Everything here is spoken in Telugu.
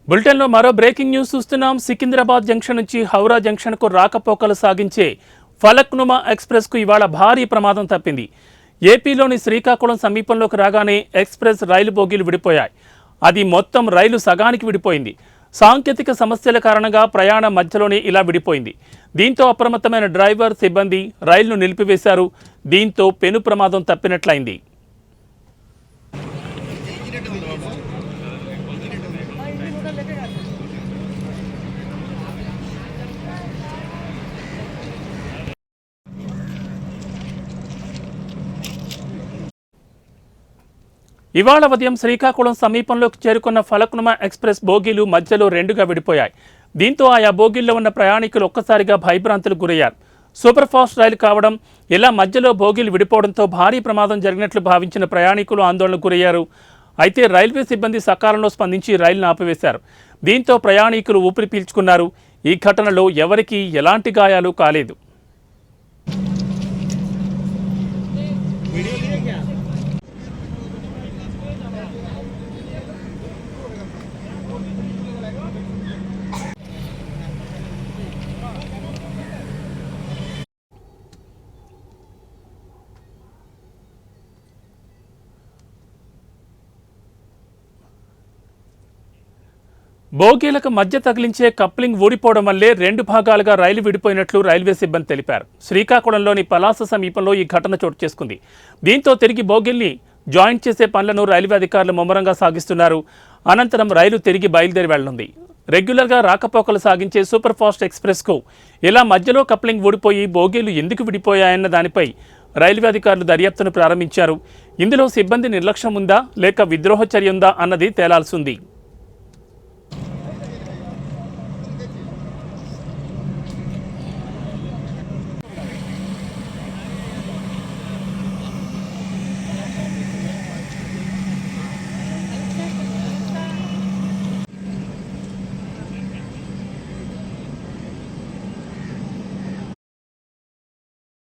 బులెటిన్లో మరో బ్రేకింగ్ న్యూస్ చూస్తున్నాం. సికింద్రాబాద్ జంక్షన్ నుంచి హౌరా జంక్షన్కు రాకపోకలు సాగించే ఫలక్నుమా ఎక్స్ప్రెస్కు ఇవాళ భారీ ప్రమాదం తప్పింది. ఏపీలోని శ్రీకాకుళం సమీపంలోకి రాగానే ఎక్స్ప్రెస్ రైలు బోగీలు విడిపోయాయి. అది మొత్తం రైలు సగానికి విడిపోయింది. సాంకేతిక సమస్యల కారణంగా ప్రయాణం మధ్యలోనే ఇలా విడిపోయింది. దీంతో అప్రమత్తమైన డ్రైవర్, సిబ్బంది రైలును నిలిపివేశారు. దీంతో పెను ప్రమాదం తప్పినట్లయింది. ఇవాళ ఉదయం శ్రీకాకుళం సమీపంలోకి చేరుకున్న ఫలక్నుమా ఎక్స్ప్రెస్ బోగీలు మధ్యలో రెండుగా విడిపోయాయి. దీంతో ఆయా బోగీల్లో ఉన్న ప్రయాణికులు ఒక్కసారిగా భయభ్రాంతులకు గురయ్యారు. సూపర్ ఫాస్ట్ రైలు కావడం, ఇలా మధ్యలో బోగీలు విడిపోవడంతో భారీ ప్రమాదం జరిగినట్లు భావించిన ప్రయాణికులు ఆందోళనకు గురయ్యారు. అయితే రైల్వే సిబ్బంది సకాలంలో స్పందించి రైలును ఆపివేశారు. దీంతో ప్రయాణికులు ఊపిరి పీల్చుకున్నారు. ఈ ఘటనలో ఎవరికీ ఎలాంటి గాయాలు కాలేదు. బోగీలకు మధ్య తగిలించే కప్లింగ్ ఊడిపోవడం వల్లే రెండు భాగాలుగా రైలు విడిపోయినట్లు రైల్వే సిబ్బంది తెలిపారు. శ్రీకాకుళంలోని పలాస సమీపంలో ఈ ఘటన చోటు చేసుకుంది. దీంతో తిరిగి బోగీల్ని జాయింట్ చేసే పనులను రైల్వే అధికారులు ముమ్మరంగా సాగిస్తున్నారు. అనంతరం రైలు తిరిగి బయలుదేరి వెళ్లనుంది. రెగ్యులర్గా రాకపోకలు సాగించే సూపర్ ఫాస్ట్ ఎక్స్ప్రెస్కు ఇలా మధ్యలో కప్లింగ్ ఊడిపోయి బోగీలు ఎందుకు విడిపోయాయన్న దానిపై రైల్వే అధికారులు దర్యాప్తును ప్రారంభించారు. ఇందులో సిబ్బంది నిర్లక్ష్యం ఉందా లేక విద్రోహ చర్య ఉందా అన్నది తేలాల్సింది.